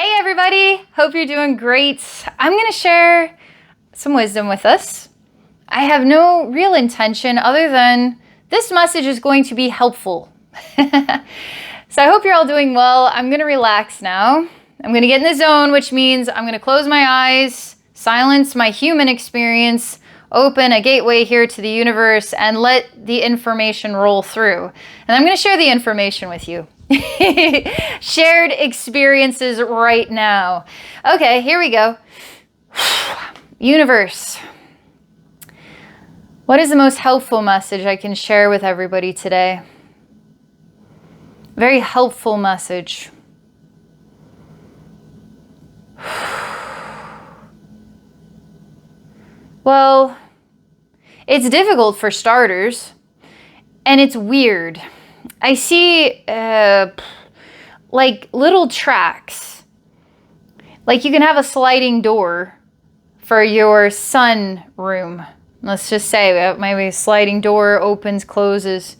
Hey everybody, hope you're doing great. I'm going to share some wisdom with us. I have no real intention other than this message is going to be helpful. So I hope you're all doing well. I'm going to relax now. I'm going to get in the zone, which means I'm going to close my eyes, silence my human experience, open a gateway here to the universe, and let the information roll through. And I'm going to share the information with you. Shared experiences right now. Okay, here we go. Universe. What is the most helpful message I can share with everybody today? Very helpful message. Well, it's difficult for starters, and it's weird. I see like little tracks. Like you can have a sliding door for your sun room. Let's just say maybe a sliding door opens, closes.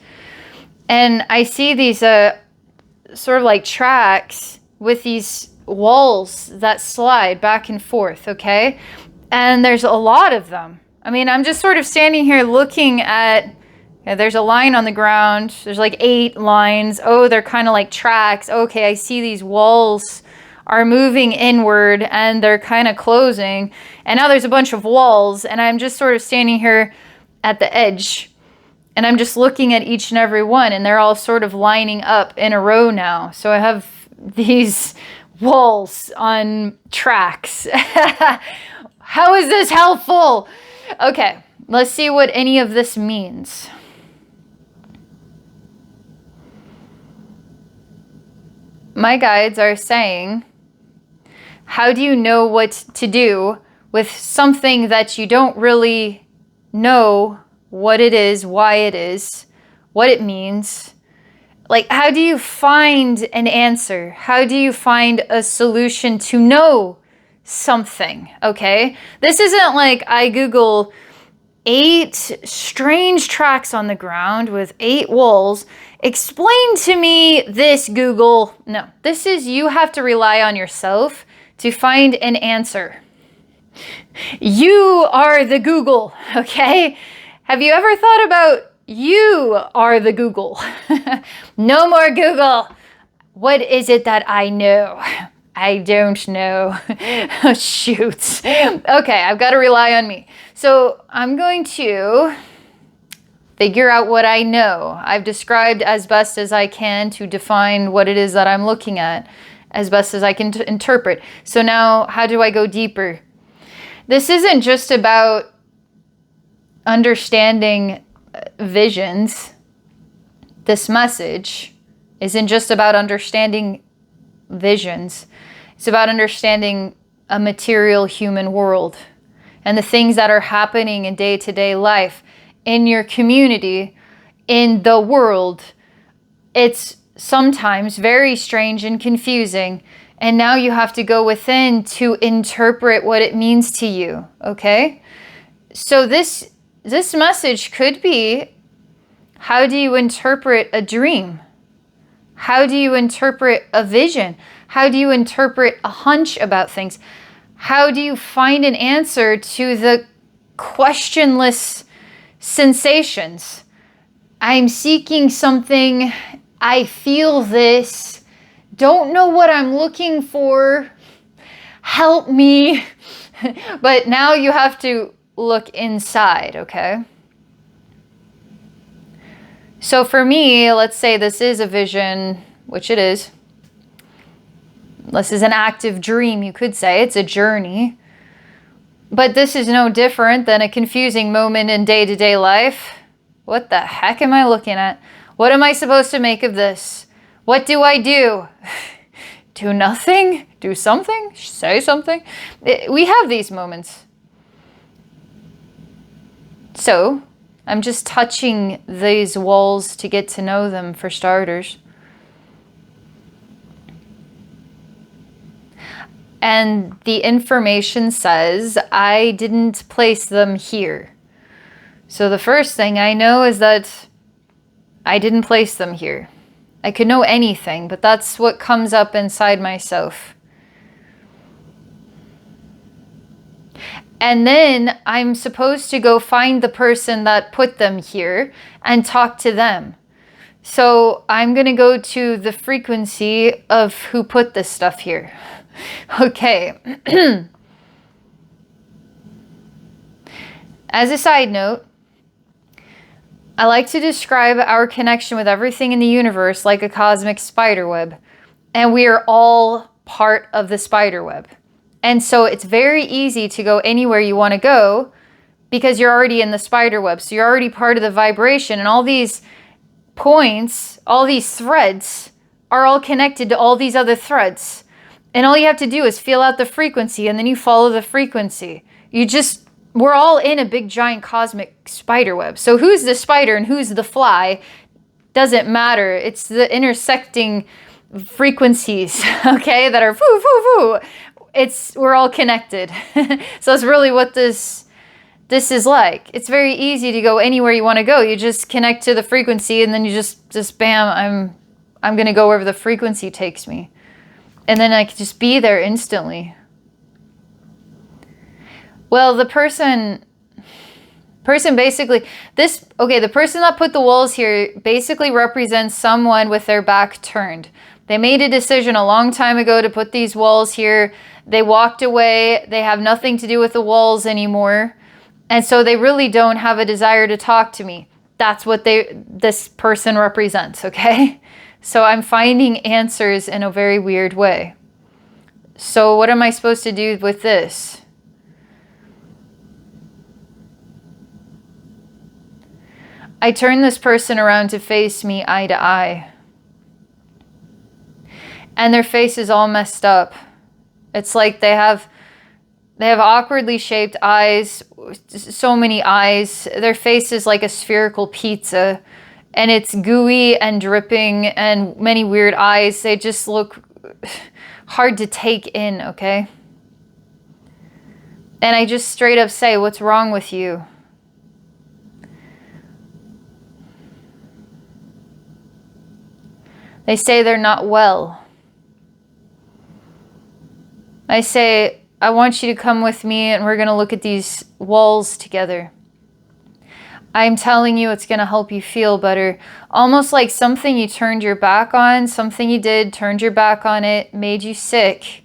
And I see these sort of like tracks with these walls that slide back and forth, okay? And there's a lot of them. I mean, I'm just sort of standing here looking at, there's a line on the ground. There's like 8 lines. Oh, they're kind of like tracks. Okay, I see these walls are moving inward and they're kind of closing. And now there's a bunch of walls and I'm just sort of standing here at the edge. And I'm just looking at each and every one and they're all sort of lining up in a row now. So I have these walls on tracks. How is this helpful? Okay, let's see what any of this means. My guides are saying, how do you know what to do with something that you don't really know what it is, why it is, what it means? Like, how do you find an answer? How do you find a solution to know something, okay? This isn't like I Google 8 strange tracks on the ground with 8 walls. Explain to me this, Google. No, this is you have to rely on yourself to find an answer. You are the Google, okay? Have you ever thought about you are the Google? No more Google. What is it that I know? I don't know. Oh, shoot. Okay, I've got to rely on me. So I'm going to figure out what I know. I've described as best as I can to define what it is that I'm looking at, as best as I can interpret. So now, how do I go deeper? This isn't just about understanding visions. This message isn't just about understanding visions. It's about understanding a material human world and the things that are happening in day-to-day life, in your community, in the world. It's sometimes very strange and confusing, and now you have to go within to interpret what it means to you, okay? So this message could be, how do you interpret a dream? How do you interpret a vision? How do you interpret a hunch about things? How do you find an answer to the questionless sensations? I'm seeking something. I feel this. Don't know what I'm looking for. Help me. But now you have to look inside, okay? So for me, let's say this is a vision, which it is. This is an active dream, you could say. It's a journey. But this is no different than a confusing moment in day-to-day life. What the heck am I looking at? What am I supposed to make of this? What do I do? Do nothing? Do something? Say something? We have these moments. So, I'm just touching these walls to get to know them, for starters. And the information says I didn't place them here. So the first thing I know is that I didn't place them here. I could know anything, but that's what comes up inside myself. And then I'm supposed to go find the person that put them here and talk to them. So I'm going to go to the frequency of who put this stuff here. Okay. As a side note, I like to describe our connection with everything in the universe like a cosmic spiderweb. And we are all part of the spiderweb. And so it's very easy to go anywhere you want to go because you're already in the spiderweb. So you're already part of the vibration, and all these points, all these threads are all connected to all these other threads. And all you have to do is feel out the frequency, and then you follow the frequency. We're all in a big giant cosmic spiderweb. So who's the spider and who's the fly doesn't matter. It's the intersecting frequencies, okay, that are woo, woo, woo. We're all connected. So that's really what this is like. It's very easy to go anywhere you want to go. You just connect to the frequency, and then you just bam, I'm going to go wherever the frequency takes me. And then I can just be there instantly. Well, the person basically, the person that put the walls here basically represents someone with their back turned. They made a decision a long time ago to put these walls here. They walked away. They have nothing to do with the walls anymore. And so they really don't have a desire to talk to me. That's what this person represents, okay? So I'm finding answers in a very weird way. So what am I supposed to do with this? I turn this person around to face me eye to eye. And their face is all messed up. It's like they have awkwardly shaped eyes, so many eyes. Their face is like a spherical pizza, and it's gooey and dripping and many weird eyes. They just look hard to take in, okay? And I just straight up say, what's wrong with you? They say they're not well. I say, I want you to come with me and we're going to look at these walls together. I'm telling you it's going to help you feel better. Almost like something you turned your back on, something you did, turned your back on it, made you sick,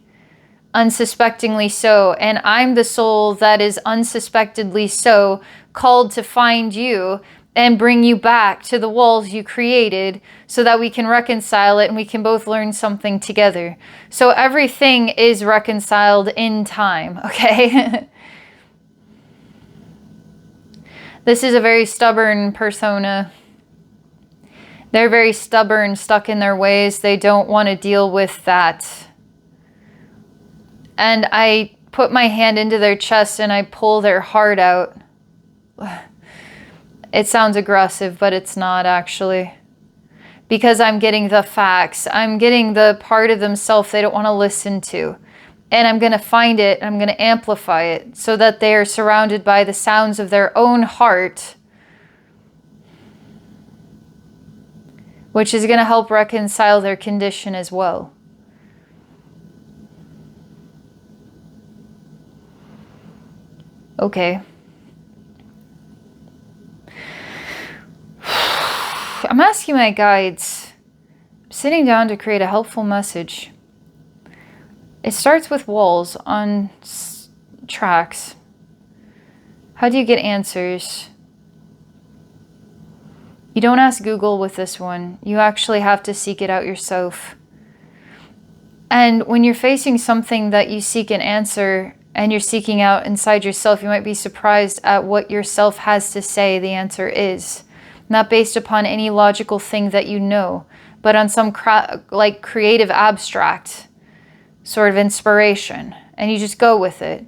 unsuspectingly so. And I'm the soul that is unsuspectedly so called to find you and bring you back to the walls you created so that we can reconcile it and we can both learn something together. So everything is reconciled in time, okay? This is a very stubborn persona. They're very stubborn, stuck in their ways. They don't want to deal with that. And I put my hand into their chest and I pull their heart out. It sounds aggressive, but it's not actually. Because I'm getting the facts. I'm getting the part of themselves they don't want to listen to. And I'm going to find it, I'm going to amplify it so that they are surrounded by the sounds of their own heart, which is going to help reconcile their condition as well. Okay. I'm asking my guides. I'm sitting down to create a helpful message. It starts with walls on tracks. How do you get answers? You don't ask Google with this one. You actually have to seek it out yourself. And when you're facing something that you seek an answer and you're seeking out inside yourself, you might be surprised at what yourself has to say the answer is. Not based upon any logical thing that you know, but on some creative abstract sort of inspiration, and you just go with it.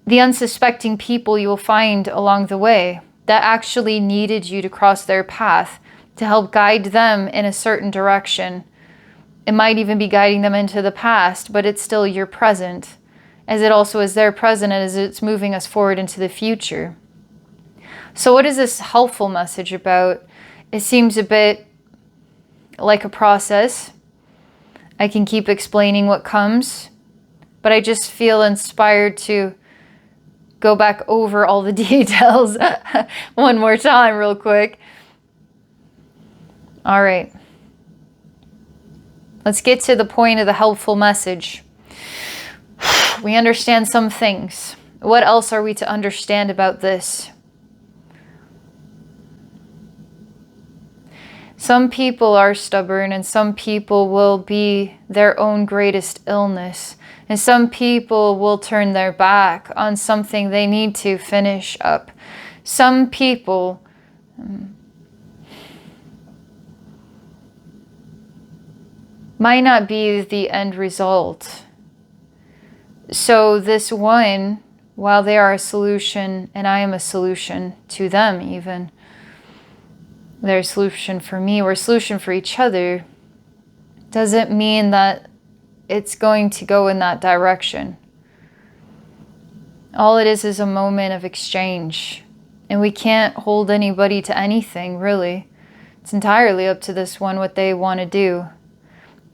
The unsuspecting people you will find along the way that actually needed you to cross their path to help guide them in a certain direction. It might even be guiding them into the past, but it's still your present, as it also is their present as it's moving us forward into the future. So what is this helpful message about? It seems a bit like a process. I can keep explaining what comes, but I just feel inspired to go back over all the details one more time real quick. All right. Let's get to the point of the helpful message. We understand some things. What else are we to understand about this? Some people are stubborn, and some people will be their own greatest illness. And some people will turn their back on something they need to finish up. Some people might not be the end result. So this one, while they are a solution, and I am a solution to them even, they're a solution for me, we're a solution for each other, doesn't mean that it's going to go in that direction. All it is a moment of exchange. And we can't hold anybody to anything, really. It's entirely up to this one what they want to do.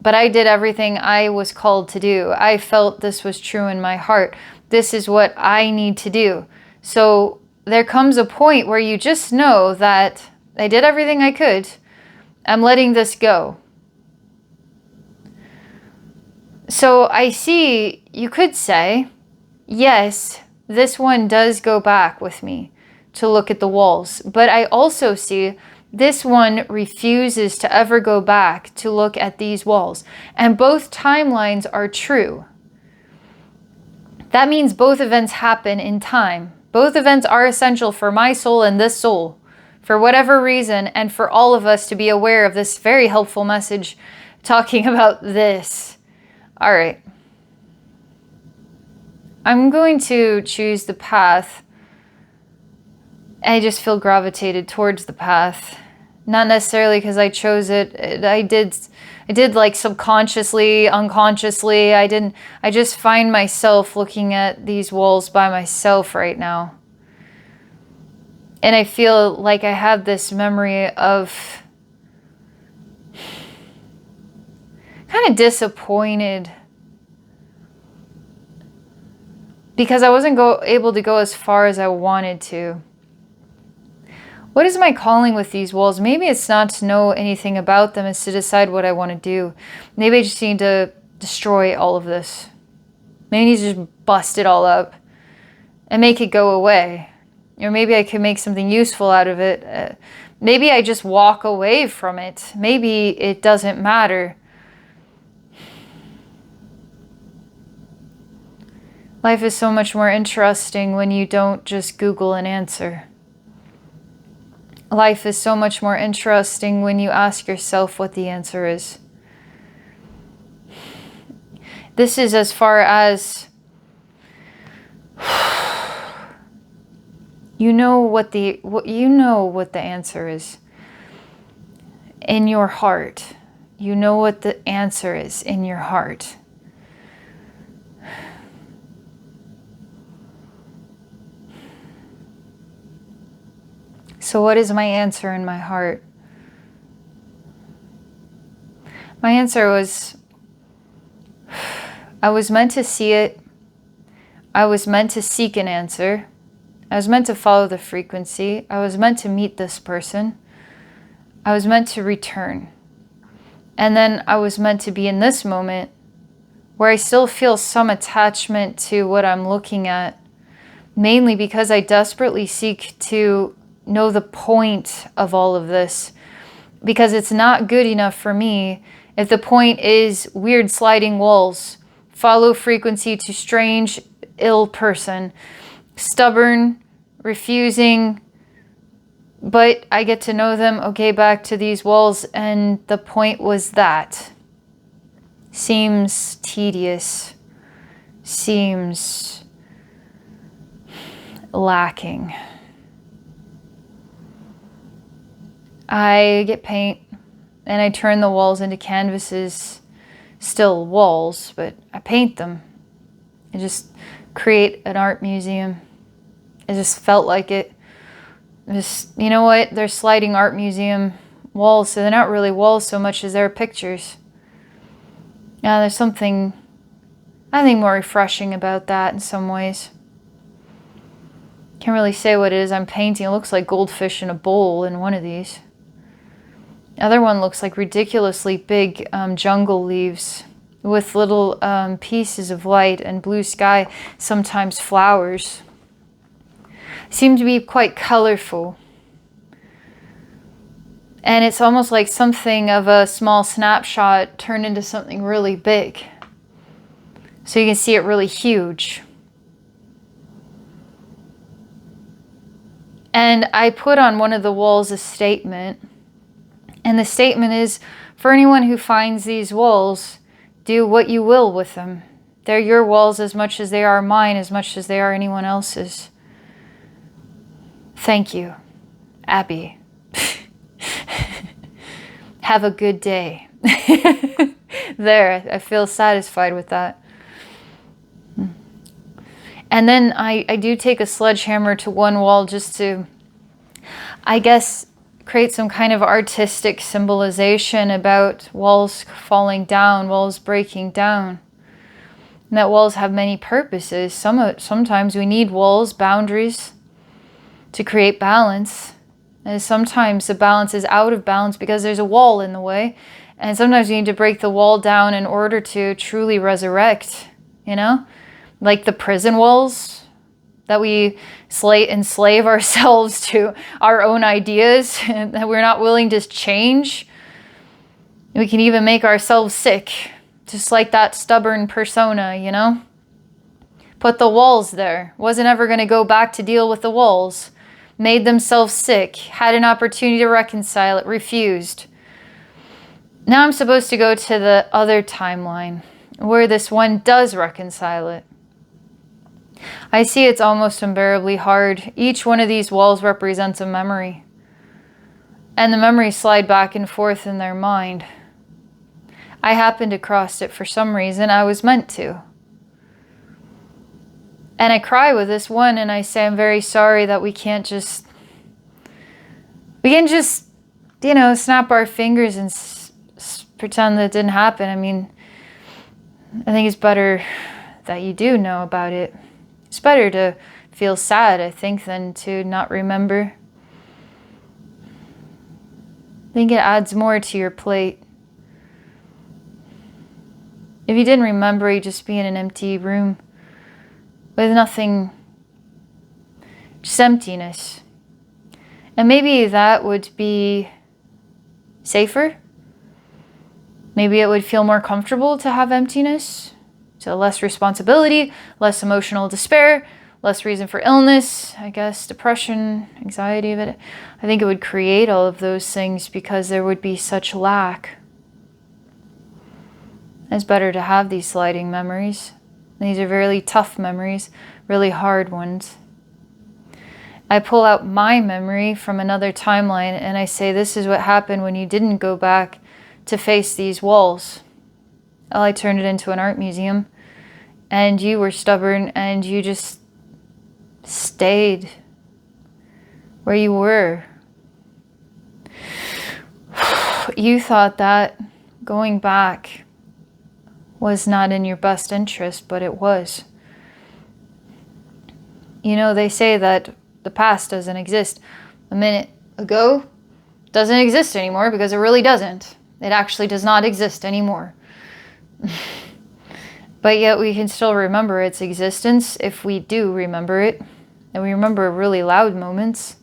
But I did everything I was called to do. I felt this was true in my heart. This is what I need to do. So there comes a point where you just know that I did everything I could. I'm letting this go. So I see, you could say, yes, this one does go back with me to look at the walls. But I also see this one refuses to ever go back to look at these walls. And both timelines are true. That means both events happen in time. Both events are essential for my soul and this soul, for whatever reason, and for all of us to be aware of this very helpful message talking about this. All right. I'm going to choose the path. I just feel gravitated towards the path. Not necessarily because I chose it. I did like subconsciously, unconsciously. I just find myself looking at these walls by myself right now. And I feel like I have this memory of kind of disappointed because I wasn't able to go as far as I wanted to. What is my calling with these walls? Maybe it's not to know anything about them. It's to decide what I want to do. Maybe I just need to destroy all of this. Maybe I need to just bust it all up and make it go away. Or maybe I could make something useful out of it. Maybe I just walk away from it. Maybe it doesn't matter. Life is so much more interesting when you don't just Google an answer. Life is so much more interesting when you ask yourself what the answer is. This is as far as you know what the answer is in your heart. You know what the answer is in your heart. So what is my answer in my heart? My answer was, I was meant to see it. I was meant to seek an answer. I was meant to follow the frequency. I was meant to meet this person. I was meant to return. And then I was meant to be in this moment where I still feel some attachment to what I'm looking at, mainly because I desperately seek to know the point of all of this, because it's not good enough for me if the point is weird sliding walls, follow frequency to strange, ill person, stubborn, refusing, but I get to know them, okay, back to these walls, and the point was that. Seems tedious, seems lacking. I get paint and I turn the walls into canvases, still walls, but I paint them. I just create an art museum. It just felt like it. Just, you know what? They're sliding art museum walls, so they're not really walls so much as they're pictures. Now, there's something, I think, more refreshing about that in some ways. Can't really say what it is I'm painting. It looks like goldfish in a bowl in one of these. The other one looks like ridiculously big jungle leaves with little pieces of light and blue sky, sometimes flowers. Seem to be quite colorful. And it's almost like something of a small snapshot turned into something really big. So you can see it really huge. And I put on one of the walls a statement. And the statement is, for anyone who finds these walls, do what you will with them. They're your walls as much as they are mine, as much as they are anyone else's. Thank you, Abbey. Have a good day. There, I feel satisfied with that. And then I do take a sledgehammer to one wall just to, I guess, create some kind of artistic symbolization about walls falling down, walls breaking down. And that walls have many purposes. Sometimes we need walls, boundaries, to create balance. And sometimes the balance is out of balance because there's a wall in the way. And sometimes you need to break the wall down in order to truly resurrect, you know? Like the prison walls that we enslave ourselves to our own ideas and that we're not willing to change. We can even make ourselves sick, just like that stubborn persona, you know? Put the walls there. Wasn't ever going to go back to deal with the walls. Made themselves sick, had an opportunity to reconcile it, refused. Now I'm supposed to go to the other timeline where this one does reconcile it. I see it's almost unbearably hard. Each one of these walls represents a memory. And the memories slide back and forth in their mind. I happened to cross it for some reason. I was meant to. And I cry with this one and I say, I'm very sorry that we can't just, you know, snap our fingers and pretend that it didn't happen. I mean, I think it's better that you do know about it. It's better to feel sad, I think, than to not remember. I think it adds more to your plate. If you didn't remember, you'd just be in an empty room with nothing, just emptiness. And maybe that would be safer. Maybe it would feel more comfortable to have emptiness. So less responsibility, less emotional despair, less reason for illness, I guess, depression, anxiety. But I think it would create all of those things because there would be such lack. It's better to have these sliding memories. These are really tough memories, really hard ones. I pull out my memory from another timeline and I say, this is what happened when you didn't go back to face these walls. Well, I turned it into an art museum and you were stubborn and you just stayed where you were. You thought that going back was not in your best interest, but it was. You know, they say that the past doesn't exist. A minute ago doesn't exist anymore because it really doesn't. It actually does not exist anymore. But yet we can still remember its existence if we do remember it. And we remember really loud moments.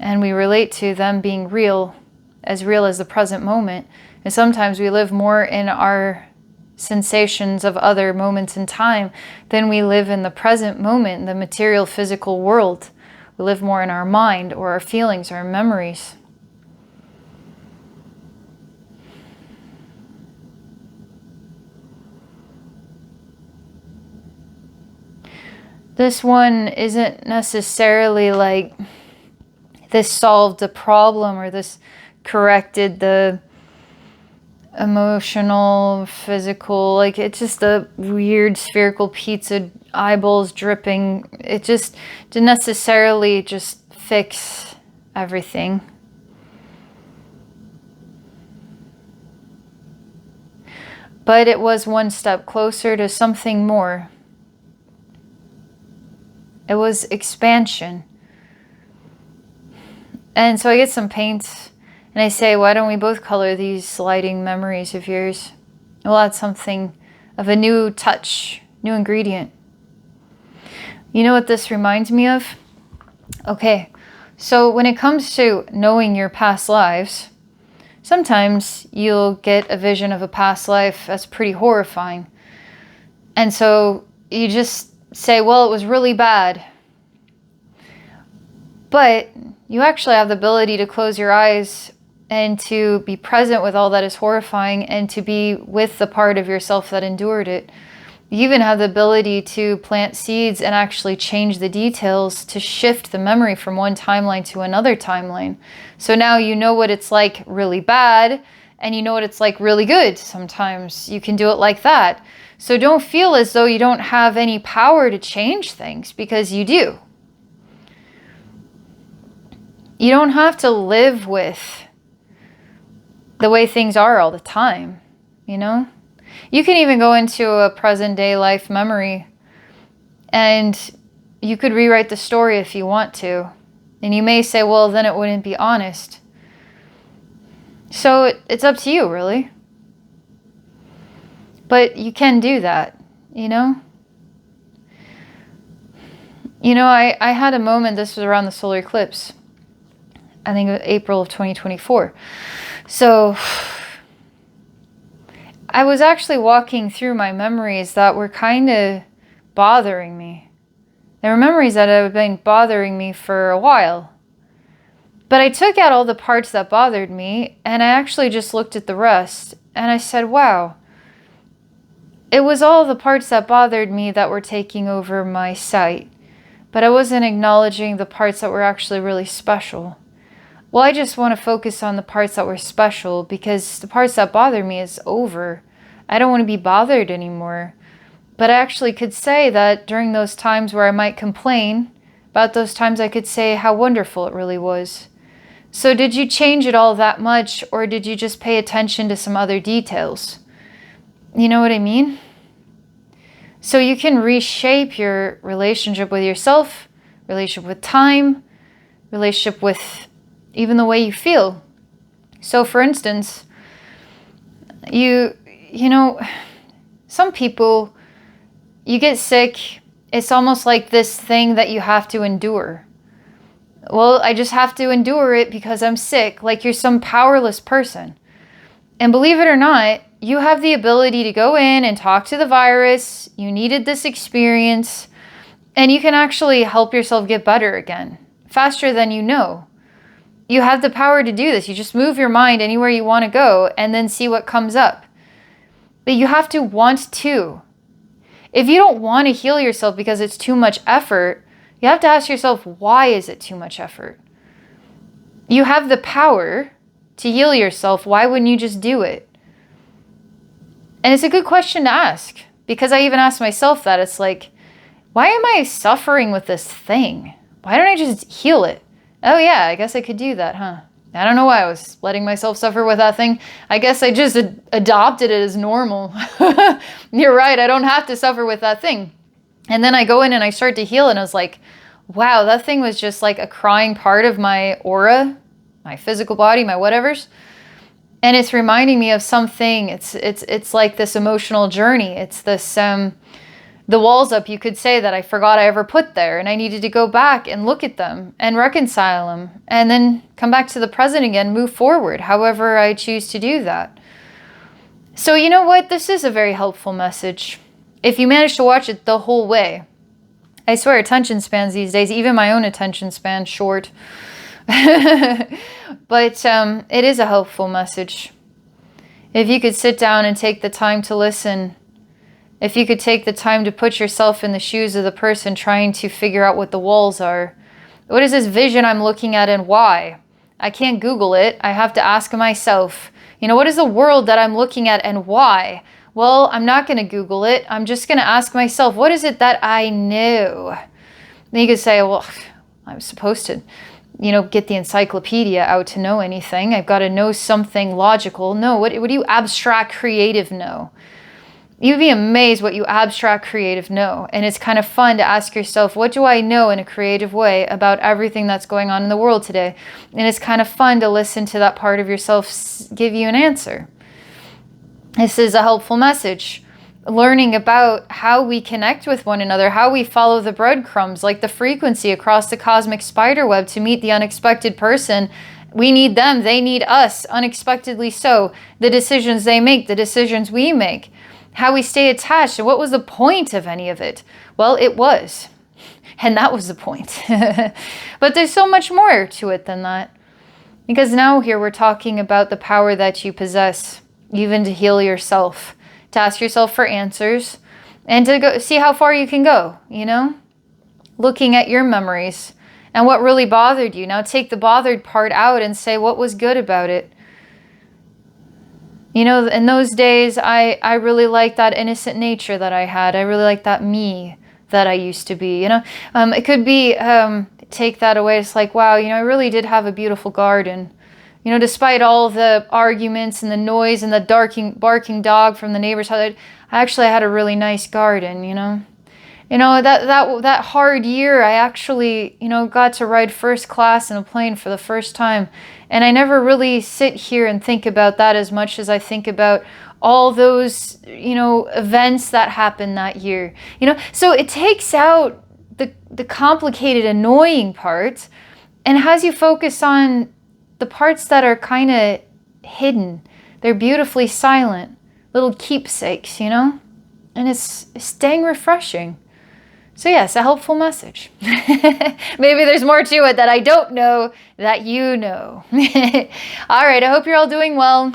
And we relate to them being real as the present moment. And sometimes we live more in our sensations of other moments in time than we live in the present moment, in the material physical world. We live more in our mind or our feelings or our memories. This one isn't necessarily like this solved a problem or this corrected the emotional, physical, like it's just a weird spherical pizza, eyeballs dripping. It just didn't necessarily just fix everything. But it was one step closer to something more. It was expansion. And so I get some paint and I say, why don't we both color these sliding memories of yours? We'll add something of a new touch, new ingredient. You know what this reminds me of? Okay, so when it comes to knowing your past lives, sometimes you'll get a vision of a past life that's pretty horrifying. And so you just say, well, it was really bad. But you actually have the ability to close your eyes and to be present with all that is horrifying and to be with the part of yourself that endured it. You even have the ability to plant seeds and actually change the details to shift the memory from one timeline to another timeline. So now you know what it's like really bad and you know what it's like really good. Sometimes you can do it like that. So don't feel as though you don't have any power to change things, because you do. You don't have to live with the way things are all the time, you know? You can even go into a present day life memory and you could rewrite the story if you want to. And you may say, well, then it wouldn't be honest. So it's up to you, really. But you can do that, you know? You know, I had a moment, this was around the solar eclipse. I think it was April of 2024. So I was actually walking through my memories that were kind of bothering me. There were memories that have been bothering me for a while. But I took out all the parts that bothered me and I actually just looked at the rest and I said, wow, it was all the parts that bothered me that were taking over my sight. But I wasn't acknowledging the parts that were actually really special. Well, I just want to focus on the parts that were special because the parts that bother me is over. I don't want to be bothered anymore. But I actually could say that during those times where I might complain, about those times I could say how wonderful it really was. So did you change it all that much, or did you just pay attention to some other details? You know what I mean? So you can reshape your relationship with yourself, relationship with time, relationship with even the way you feel. So for instance, you know, some people, you get sick, it's almost like this thing that you have to endure. Well, I just have to endure it because I'm sick, like you're some powerless person. And believe it or not, you have the ability to go in and talk to the virus. You needed this experience, and you can actually help yourself get better again, faster than you know. You have the power to do this. You just move your mind anywhere you want to go and then see what comes up. But you have to want to. If you don't want to heal yourself because it's too much effort, you have to ask yourself, why is it too much effort? You have the power to heal yourself. Why wouldn't you just do it? And it's a good question to ask, because I even asked myself that. It's like, why am I suffering with this thing? Why don't I just heal it? Oh yeah, I guess I could do that, huh? I don't know why I was letting myself suffer with that thing. I guess I just adopted it as normal. You're right, I don't have to suffer with that thing. And then I go in and I start to heal and I was like, wow, that thing was just like a crying part of my aura, my physical body, my whatevers. And it's reminding me of something. It's like this emotional journey. It's this, the walls up, you could say, that I forgot I ever put there. And I needed to go back and look at them and reconcile them. And then come back to the present again, move forward, however I choose to do that. So you know what? This is a very helpful message. If you manage to watch it the whole way. I swear, attention spans these days, even my own attention span, short. But it is a helpful message. If you could sit down and take the time to listen, if you could take the time to put yourself in the shoes of the person trying to figure out what the walls are. What is this vision I'm looking at and why? I can't Google it. I have to ask myself, you know, what is the world that I'm looking at and why? Well, I'm not going to Google it. I'm just going to ask myself, what is it that I know? Then you could say, well, I'm supposed to, you know, get the encyclopedia out to know anything. I've got to know something logical. No, what do you abstract creative know? You'd be amazed what you abstract creative know. And it's kind of fun to ask yourself, what do I know in a creative way about everything that's going on in the world today? And it's kind of fun to listen to that part of yourself give you an answer. This is a helpful message. Learning about how we connect with one another, how we follow the breadcrumbs, like the frequency across the cosmic spiderweb to meet the unexpected person. We need them, they need us, unexpectedly so. The decisions they make, the decisions we make. How we stay attached, and what was the point of any of it? Well, it was. And that was the point. But there's so much more to it than that. Because now here we're talking about the power that you possess, even to heal yourself, to ask yourself for answers, and to go see how far you can go, you know? Looking at your memories and what really bothered you. Now take the bothered part out and say what was good about it. You know, in those days, I really liked that innocent nature that I had. I really liked that me that I used to be, you know. It could be, take that away. It's like, wow, you know, I really did have a beautiful garden. You know, despite all the arguments and the noise and the barking dog from the neighbor's house, I actually had a really nice garden, you know. You know, that hard year, I actually, you know, got to ride first class in a plane for the first time. And I never really sit here and think about that as much as I think about all those, you know, events that happened that year. You know, so it takes out the complicated, annoying parts and has you focus on the parts that are kind of hidden. They're beautifully silent, little keepsakes, you know? And it's dang refreshing. So yes, a helpful message. Maybe there's more to it that I don't know that you know. All right, I hope you're all doing well.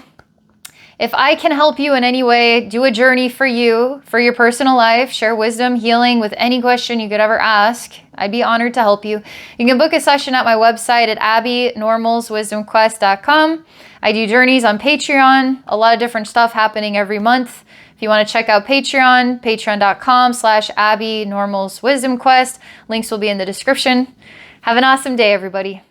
If I can help you in any way, do a journey for you, for your personal life, share wisdom, healing with any question you could ever ask, I'd be honored to help you. You can book a session at my website at abbeynormalswisdomquest.com. I do journeys on Patreon, a lot of different stuff happening every month. If you want to check out Patreon, patreon.com/abbeynormalswisdomquest. Links will be in the description. Have an awesome day, everybody.